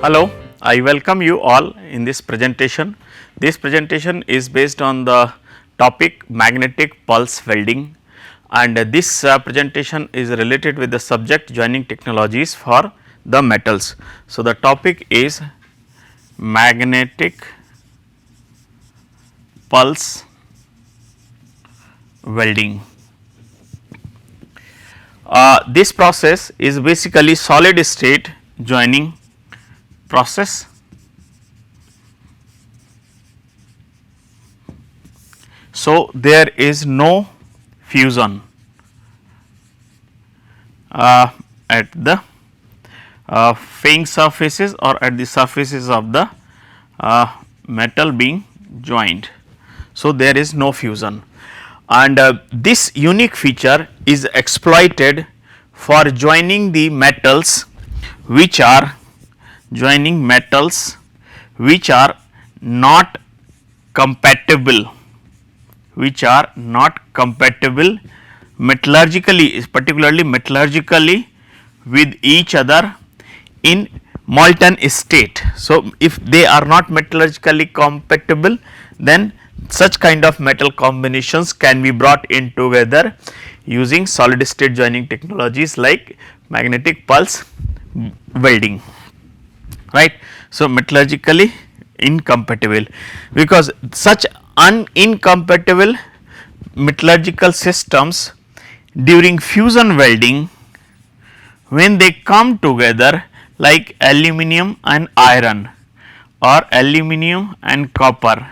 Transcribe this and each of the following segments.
Hello, I welcome you all in this presentation. This presentation is based on the topic magnetic pulse welding, and this presentation is related with the subject joining technologies for the metals. So, the topic is magnetic pulse welding. This process is basically solid state joining process. So, there is no fusion at the faying surfaces or at the surfaces of the metal being joined. So, there is no fusion, and this unique feature is exploited for joining the metals which are not compatible, metallurgically, particularly metallurgically with each other in molten state. So, if they are not metallurgically compatible, then such kind of metal combinations can be brought in together using solid state joining technologies like magnetic pulse welding, right. So, metallurgically incompatible, because such incompatible metallurgical systems during fusion welding, when they come together like aluminum and iron or aluminum and copper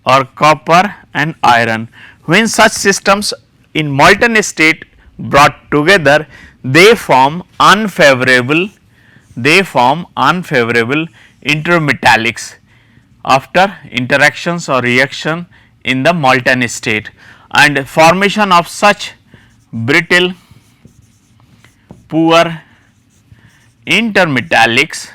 or copper and iron, when such systems in molten state brought together, they form unfavorable intermetallics after interactions or reaction in the molten state, and formation of such brittle poor intermetallics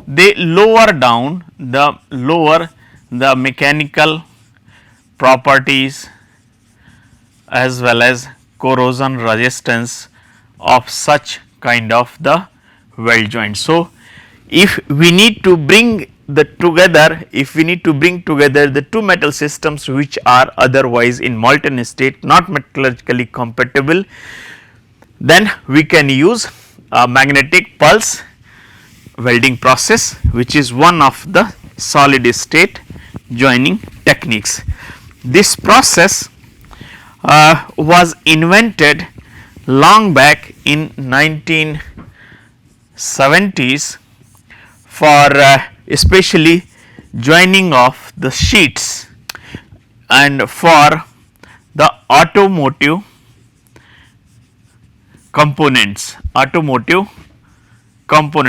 they lower the mechanical properties as well as corrosion resistance of such kind of the weld joint. So, if we need to bring the two metal systems which are otherwise in molten state, not metallurgically compatible, then we can use a magnetic pulse welding process, which is one of the solid state joining techniques. This process was invented long back in 1970s for especially joining of the sheets and for the automotive components.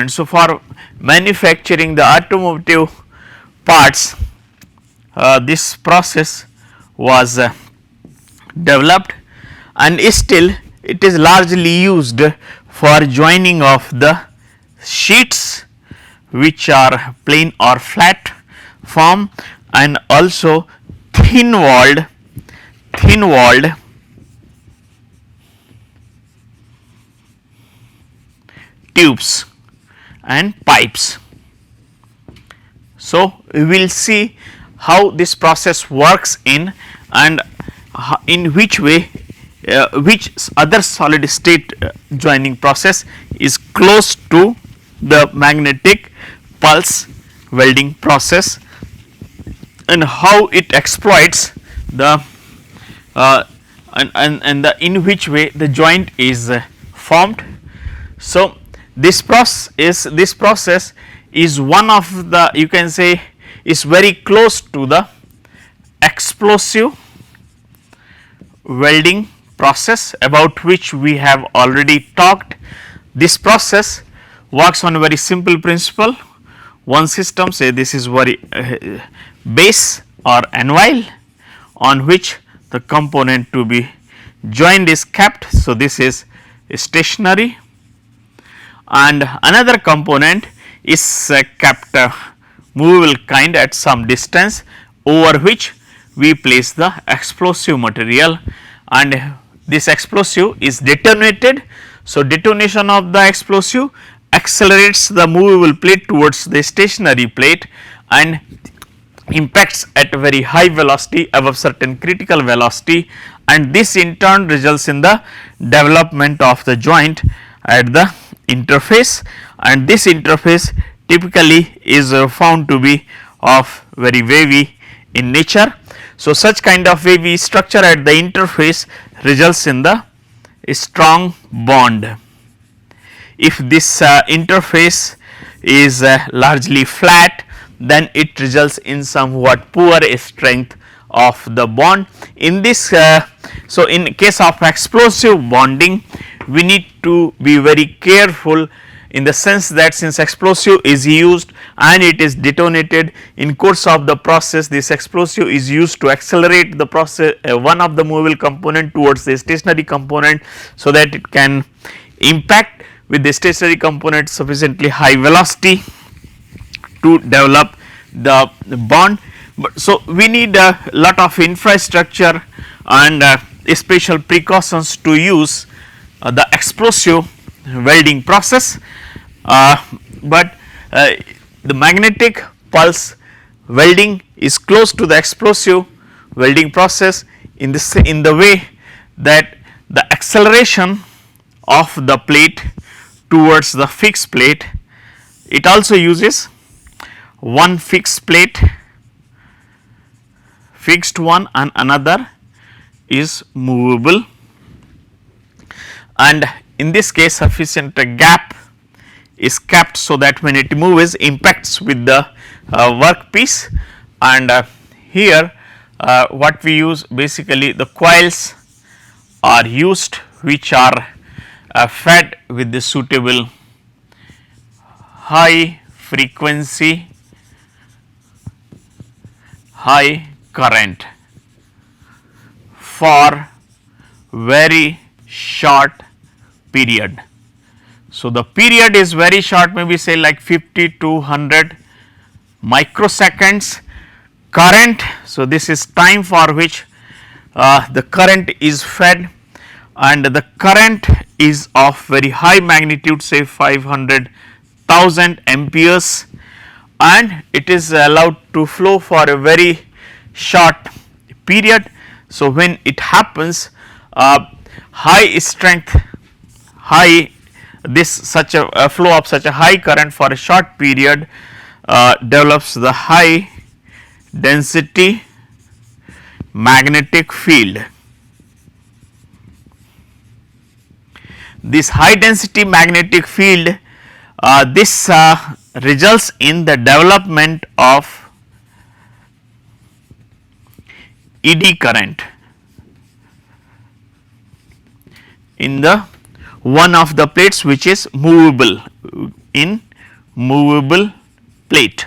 So, for manufacturing the automotive parts, this process was developed, and still it is largely used for joining of the sheets which are plain or flat form, and also thin walled tubes and pipes. So, we will see how this process works in which way which other solid state joining process is close to the magnetic pulse welding process, and how it exploits the in which way the joint is formed. So, this process is one of the, you can say, is very close to the explosive welding process, about which we have already talked. This process works on a very simple principle. One system, say this is very base or anvil on which the component to be joined is kept. So, this is stationary, and another component is kept movable kind at some distance, over which we place the explosive material, and this explosive is detonated. So, detonation of the explosive accelerates the movable plate towards the stationary plate and impacts at a very high velocity above certain critical velocity, and this in turn results in the development of the joint at the interface, and this interface typically is found to be of very wavy in nature. So, such kind of wavy structure at the interface results in the strong bond. If this interface is largely flat, then it results in somewhat poor strength of the bond. In this so in case of explosive bonding, we need to be very careful, in the sense that since explosive is used and it is detonated in course of the process, this explosive is used to accelerate the process one of the movable component towards the stationary component, so that it can impact with the stationary component sufficiently high velocity to develop the bond. But so we need a lot of infrastructure and special precautions to use the explosive welding process, but the magnetic pulse welding is close to the explosive welding process in the way that the acceleration of the plate towards the fixed plate, it also uses one fixed plate, fixed one, and another is movable, and in this case sufficient gap is kept so that when it moves impacts with the workpiece, and here what we use, basically the coils are used which are fed with the suitable high frequency, high current for very short period. So, the period is very short, maybe say like 50 to 100 microseconds current. So, this is time for which the current is fed, and the current is of very high magnitude, say 500,000 amperes, and it is allowed to flow for a very short period. So, when it happens, high strength, high this such a flow of such a high current for a short period develops the high density magnetic field. This high density magnetic field, this results in the development of eddy current in the one of the plates which is movable, in movable plate,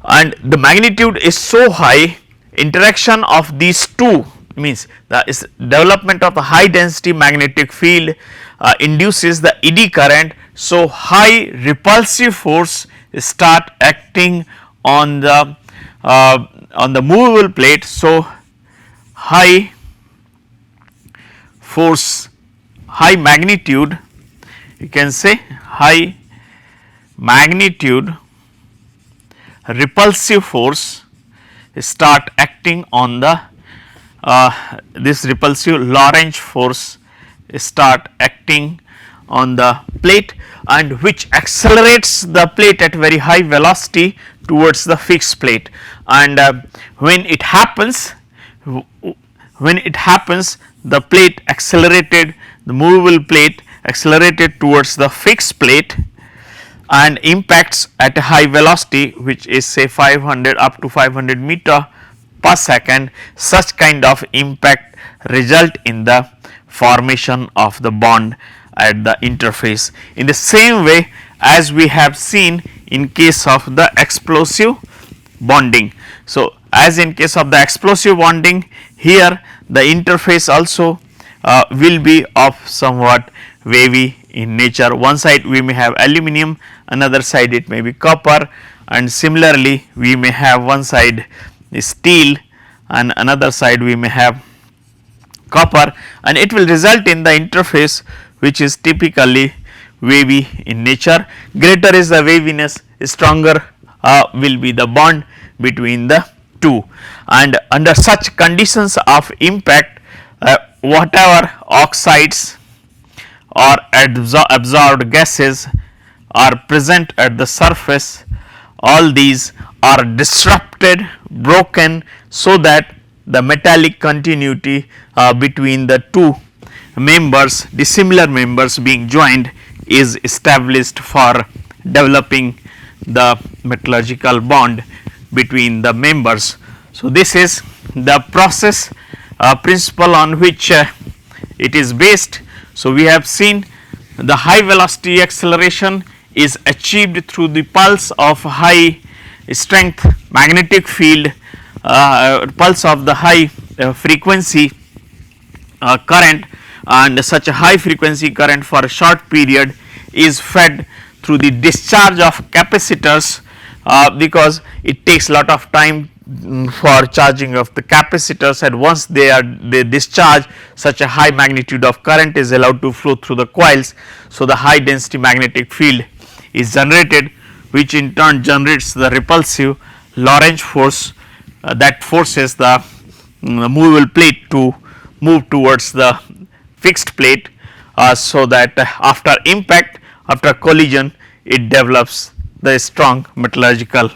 and the magnitude is so high, interaction of these two means the development of a high density magnetic field induces the eddy current. So, high repulsive force start acting on the movable plate. So, high force, high magnitude, you can say high magnitude repulsive force start acting on the this repulsive Lorentz force start acting on the plate, and which accelerates the plate at very high velocity towards the fixed plate, and when it happens the plate accelerated, the movable plate accelerated towards the fixed plate and impacts at a high velocity, which is say 500 up to 500 meter per second. Such kind of impact result in the formation of the bond at the interface, in the same way as we have seen in case of the explosive bonding. So, as in case of the explosive bonding, here the interface also will be of somewhat wavy in nature. One side we may have aluminum, another side it may be copper, and similarly we may have one side steel and another side we may have copper, and it will result in the interface which is typically wavy in nature. Greater is the waviness, stronger will be the bond between the two, and under such conditions of impact, whatever oxides or absorbed gases are present at the surface, all these are disrupted, broken, so that the metallic continuity between the two members, dissimilar members being joined, is established for developing the metallurgical bond between the members. So, this is the process principle on which it is based. So, we have seen the high velocity acceleration is achieved through the pulse of high strength magnetic field, pulse of the high frequency current, and such a high frequency current for a short period is fed through the discharge of capacitors, because it takes lot of time for charging of the capacitors, and once they discharge, such a high magnitude of current is allowed to flow through the coils. So, the high density magnetic field is generated, which in turn generates the repulsive Lorentz force that forces the movable plate to move towards the fixed plate, so that after impact, after collision, it develops the strong metallurgical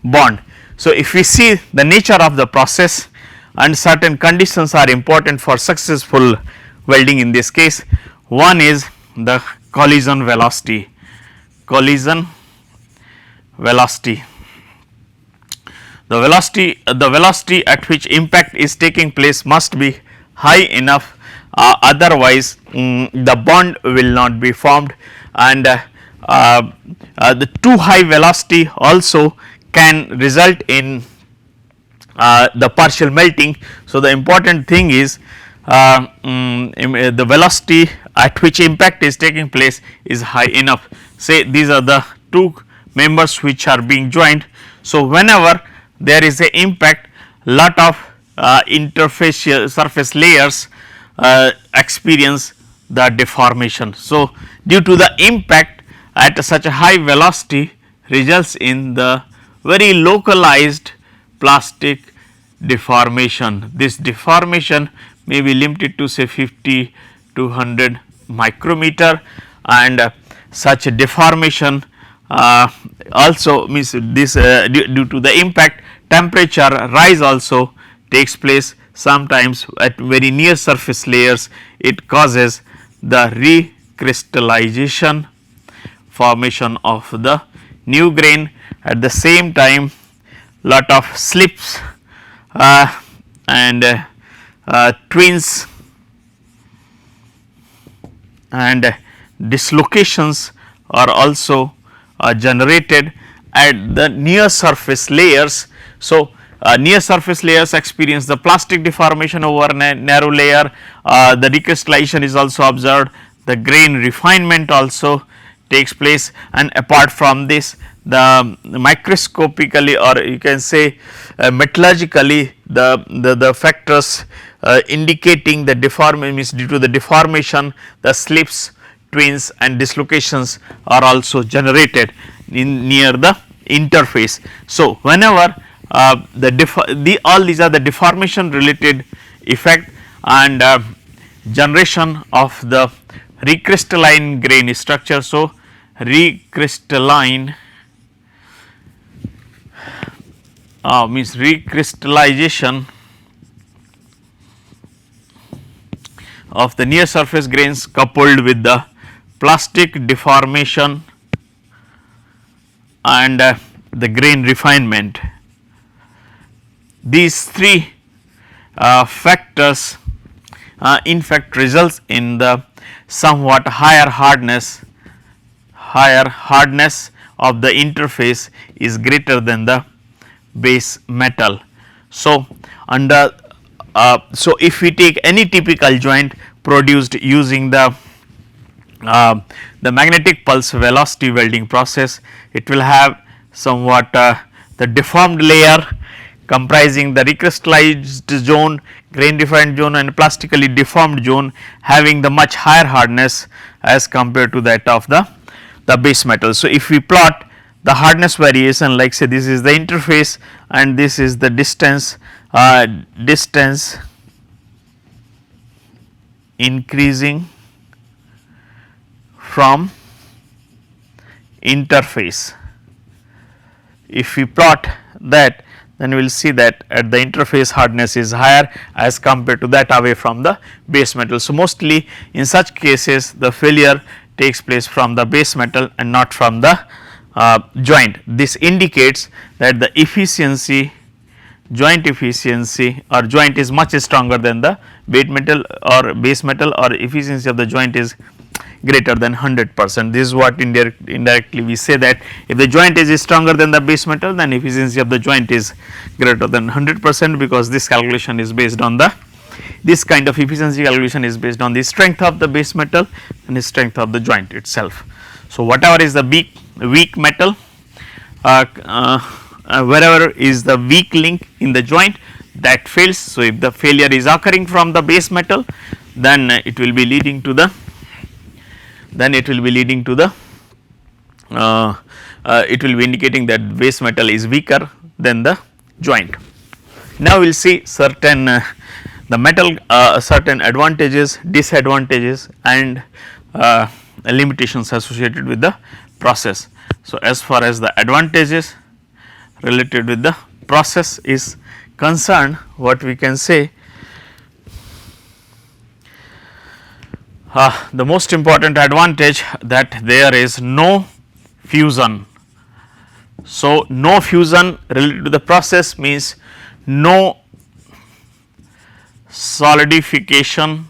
bond. So, if we see the nature of the process, and certain conditions are important for successful welding in this case. One is the collision velocity. The velocity at which impact is taking place must be high enough, otherwise the bond will not be formed, and the too high velocity also can result in the partial melting. So, the important thing is the velocity at which impact is taking place is high enough. Say these are the two members which are being joined. So, whenever there is a impact, lot of interface surface layers experience the deformation. So, due to the impact at such a high velocity results in the very localized plastic deformation. This deformation may be limited to say 50 to 100 micrometer, and such a deformation also means this due to the impact, temperature rise also takes place. Sometimes at very near surface layers, it causes the recrystallization, formation of the new grain. At the same time, lot of slips and twins and dislocations are also generated at the near surface layers. So, near surface layers experience the plastic deformation over a narrow layer, the recrystallization is also observed, the grain refinement also takes place, and apart from this, the microscopically, or you can say metallurgically, the factors indicating the deformation means due to the deformation, the slips, twins and dislocations are also generated in near the interface. So, whenever all these are the deformation related effect, and generation of the recrystalline grain structure. So, recrystalline means recrystallization of the near surface grains coupled with the plastic deformation and the grain refinement. These three factors in fact results in the somewhat higher hardness of the interface is greater than the base metal. So, under so if we take any typical joint produced using the magnetic pulse velocity welding process, it will have somewhat the deformed layer comprising the recrystallized zone, grain defined zone and plastically deformed zone having the much higher hardness as compared to that of the base metal. So, if we plot the hardness variation, like say this is the interface and this is the distance increasing from interface. If we plot that, then we will see that at the interface hardness is higher as compared to that away from the base metal. So, mostly in such cases the failure takes place from the base metal and not from the joint. This indicates that the efficiency, joint efficiency or joint is much stronger than the base metal or efficiency of the joint is greater than 100%. This is what indirectly we say that if the joint is stronger than the base metal, then efficiency of the joint is greater than 100%, because this calculation is based on this kind of efficiency calculation is based on the strength of the base metal and the strength of the joint itself. So, whatever is the weak metal, wherever is the weak link in the joint, that fails. So, if the failure is occurring from the base metal, then it will be leading to the it will be indicating that base metal is weaker than the joint. Now, we will see certain the metal certain advantages, disadvantages and limitations associated with the process. So, as far as the advantages related with the process is concerned, what we can say, the most important advantage that there is no fusion. So, no fusion related to the process means no solidification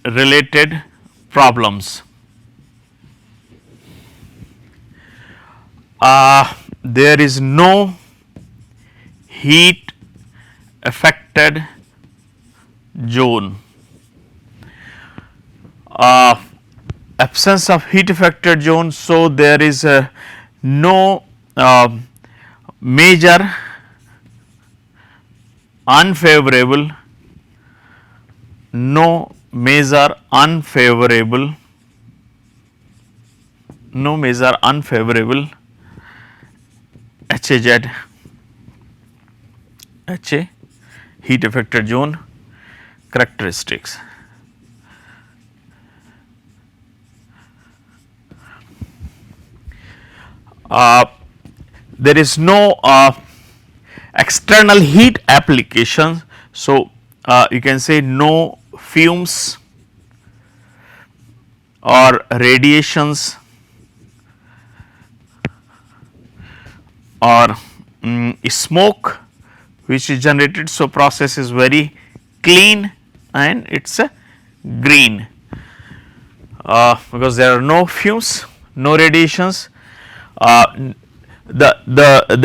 related problems. There is no heat affected zone. Absence of heat affected zone, so there is no major unfavorable HA heat affected zone characteristics. There is no external heat application. So, you can say no fumes or radiations or smoke which is generated. So, process is very clean and it is a green because there are no fumes, no radiations. The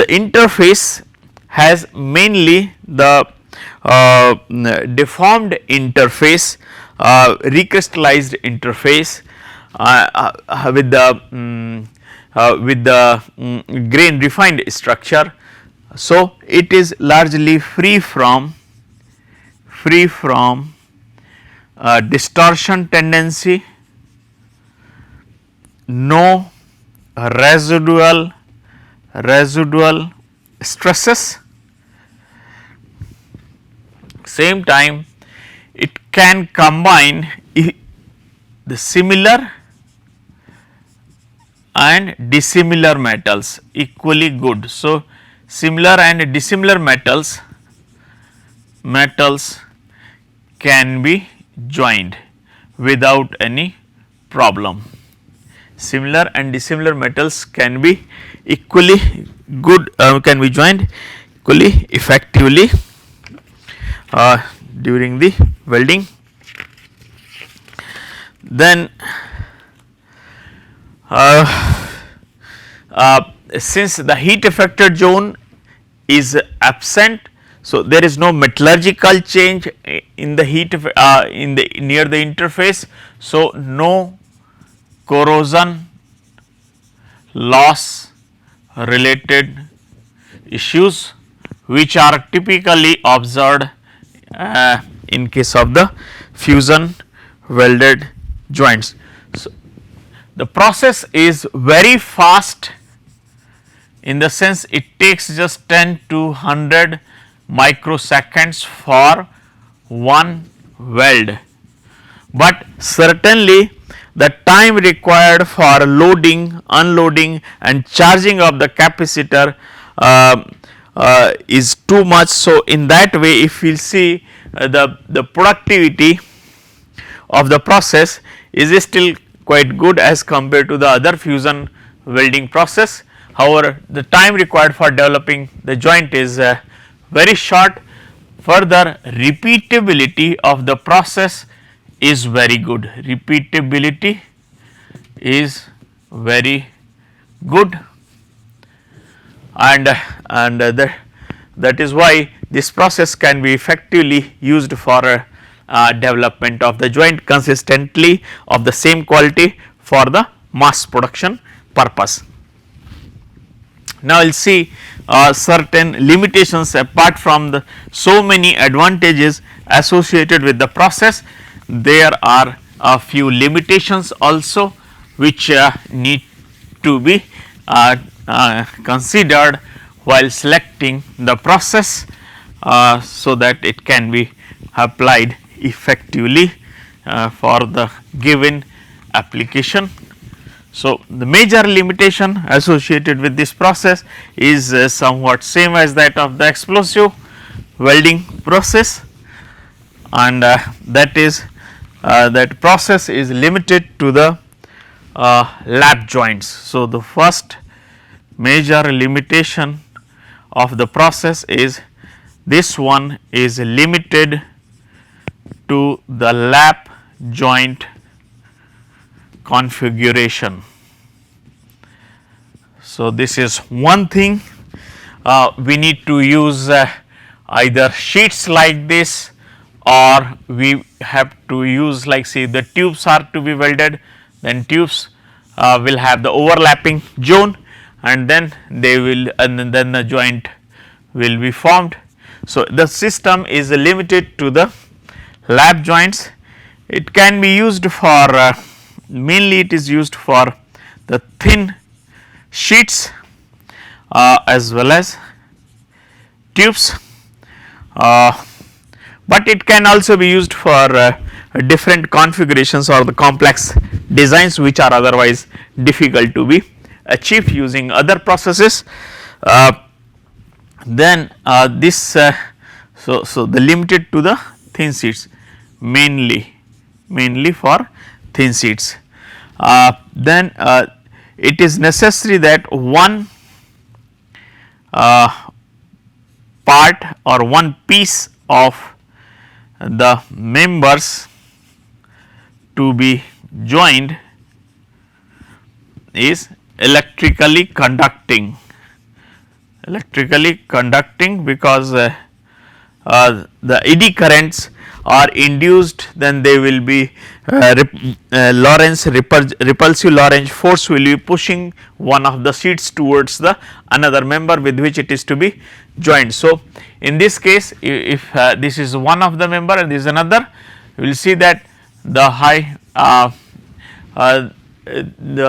interface has mainly the deformed interface, recrystallized interface with the grain refined structure. So, it is largely free from distortion tendency, no residual stresses. Same time it can combine the similar and dissimilar metals equally good. So, similar and dissimilar metals can be joined without any problem. Similar and dissimilar metals can be equally good, can be joined equally effectively during the welding. Then since the heat affected zone is absent, so there is no metallurgical change in the heat near the interface. So, no corrosion loss related issues which are typically observed in case of the fusion welded joints. So, the process is very fast, in the sense it takes just 10 to 100 microseconds for one weld, but certainly the time required for loading, unloading and charging of the capacitor is too much. So, in that way, if we see the productivity of the process is still quite good as compared to the other fusion welding process. However, the time required for developing the joint is very short. Further, repeatability of the process is very good. Repeatability is very good, and that is why this process can be effectively used for development of the joint consistently of the same quality for the mass production purpose. Now, we will see certain limitations apart from the so many advantages associated with the process. There are a few limitations also which need to be considered while selecting the process, so that it can be applied effectively for the given application. So, the major limitation associated with this process is somewhat same as that of the explosive welding process, and that is that process is limited to the lap joints. So, the first major limitation of the process is this one is limited to the lap joint configuration. So, this is one thing. We need to use either sheets like this, or we have to use, like say the tubes are to be welded, then tubes will have the overlapping zone, and then they will, and then the joint will be formed. So, the system is limited to the lap joints. It can be used for mainly it is used for the thin sheets as well as tubes, but it can also be used for different configurations or the complex designs which are otherwise difficult to be achieved using other processes. Then this so the limited to the thin sheets, mainly for thin sheets. Then it is necessary that one part or one piece of the members to be joined is electrically conducting, because the eddy currents are induced, then they will be repulsive Lorentz force will be pushing one of the sheets towards the another member with which it is to be joined. So, in this case, if this is one of the member and this is another, you will see that the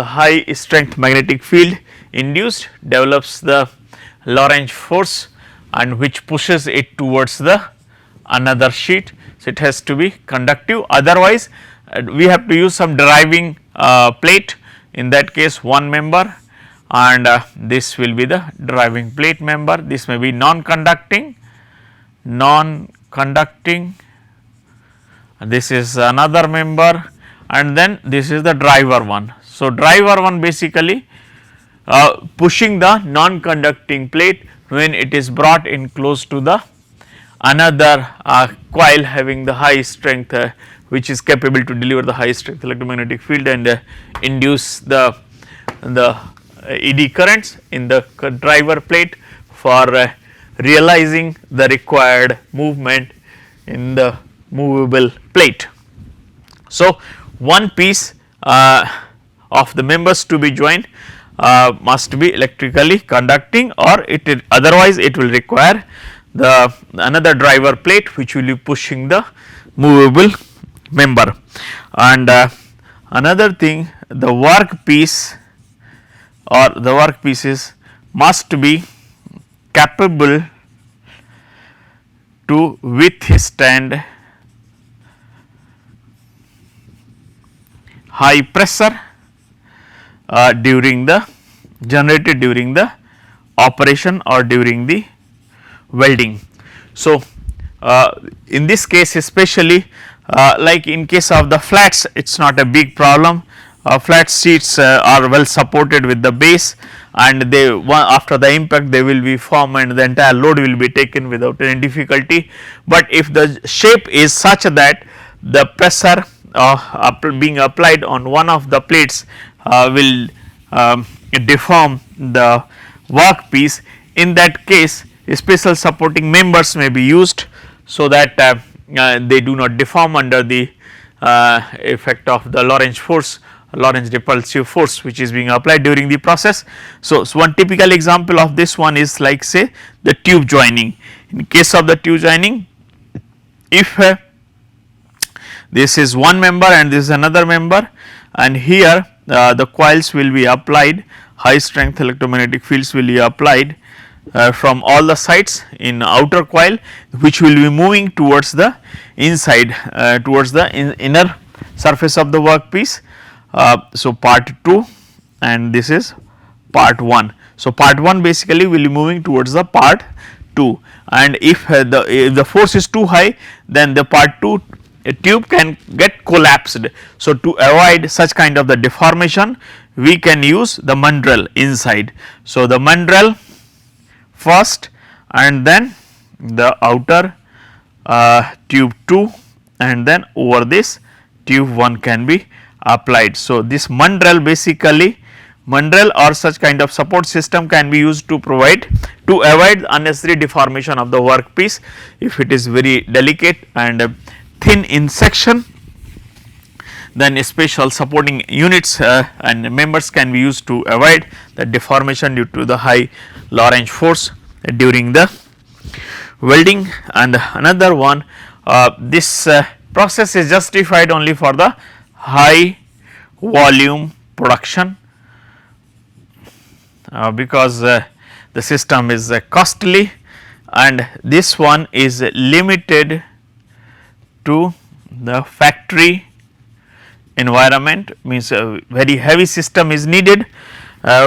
high strength magnetic field induced develops the Lorentz force, and which pushes it towards the another sheet. So, it has to be conductive, otherwise we have to use some driving plate, in that case one member, and this will be the driving plate member. This may be non-conducting, this is another member, and then this is the driver one. So, driver one basically pushing the non-conducting plate when it is brought in close to the another coil having the high strength which is capable to deliver the high strength electromagnetic field and induce the eddy currents in the driver plate for realizing the required movement in the movable plate. So, one piece of the members to be joined must be electrically conducting, or otherwise it will require the another driver plate which will be pushing the movable member. And another thing, the workpiece or the workpieces must be capable to withstand high pressure during the generated during the operation or during the welding. So, in this case especially like in case of the flats, it is not a big problem. Flat sheets are well supported with the base, and they after the impact they will be formed and the entire load will be taken without any difficulty. But if the shape is such that the pressure being applied on one of the plates will deform the workpiece, in that case special supporting members may be used, so that they do not deform under the effect of the Lorentz repulsive force which is being applied during the process. So, one typical example of this one is like say the tube joining. In case of the tube joining, if this is one member and this is another member, and here the coils will be applied, high strength electromagnetic fields will be applied from all the sides in outer coil, which will be moving towards the inside towards the inner surface of the workpiece. So, part 2 and this is part 1. So, part 1 basically will be moving towards the part 2, and if the force is too high, then the part 2 tube can get collapsed. So, to avoid such kind of the deformation, we can use the mandrel inside. So, the mandrel first and then the outer tube 2, and then over this tube 1 can be applied. So, this mandrel basically or such kind of support system can be used to avoid unnecessary deformation of the workpiece if it is very delicate and thin in section. Then special supporting units and members can be used to avoid the deformation due to the high Lorentz force during the welding. And another one, this process is justified only for the high volume production because the system is costly, and this one is limited to the factory environment, means a very heavy system is needed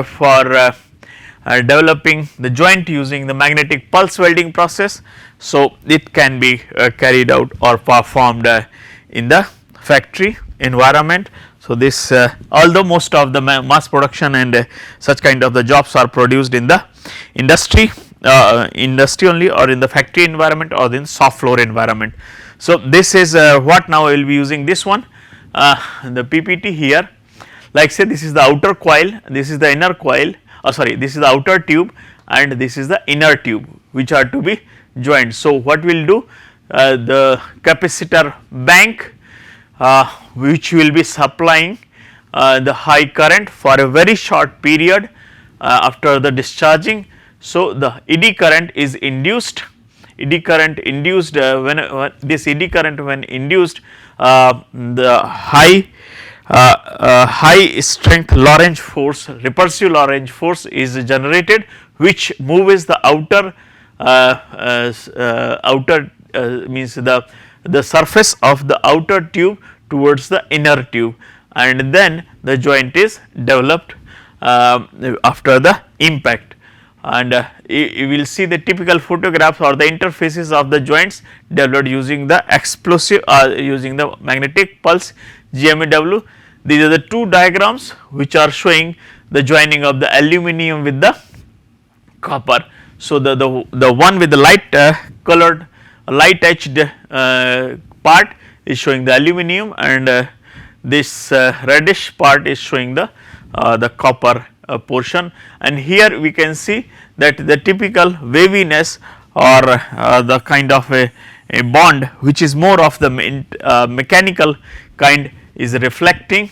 for developing the joint using the magnetic pulse welding process. So, it can be carried out or performed in the factory environment. So, this although most of the mass production and such kind of the jobs are produced in the industry only, or in the factory environment or in soft floor environment. So, this is what now we will be using this one the PPT here, like say this is the outer coil, this is the inner coil, sorry, this is the outer tube and this is the inner tube which are to be joined. So, what we will do, the capacitor bank which will be supplying the high current for a very short period after the discharging. So, the eddy current is induced, eddy current induced when this eddy current when induced, the high strength Lorentz force, repulsive Lorentz force is generated, which moves the outer means the surface of the outer tube towards the inner tube, and then the joint is developed after the impact. And you will see the typical photographs or the interfaces of the joints developed using the explosive using the magnetic pulse GMEW. These are the two diagrams which are showing the joining of the aluminum with the copper. So, the one with the light colored light etched part is showing the aluminum, and this reddish part is showing the copper portion. And here we can see that the typical waviness or the kind of a bond which is more of the mechanical kind is reflecting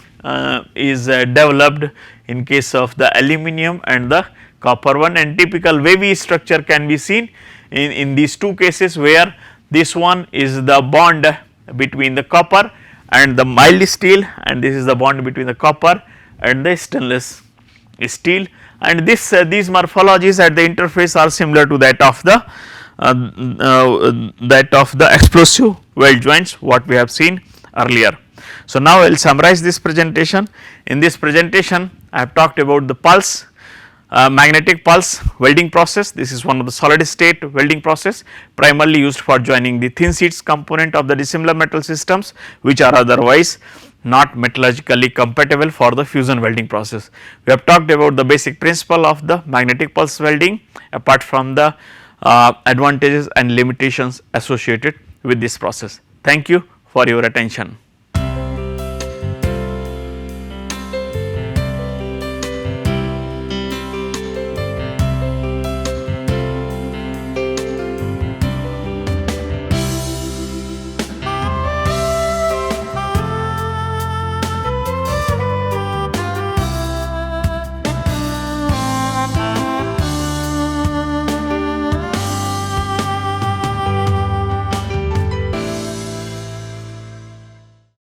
is developed in case of the aluminum and the copper one, and typical wavy structure can be seen in these two cases, where this one is the bond between the copper and the mild steel, and this is the bond between the copper and the stainless steel, and this these morphologies at the interface are similar to that of the explosive weld joints what we have seen earlier. So, now I will summarize this presentation. In this presentation I have talked about the pulse magnetic pulse welding process. This is one of the solid state welding process primarily used for joining the thin sheets component of the dissimilar metal systems, which are otherwise not metallurgically compatible for the fusion welding process. We have talked about the basic principle of the magnetic pulse welding apart from the advantages and limitations associated with this process. Thank you for your attention.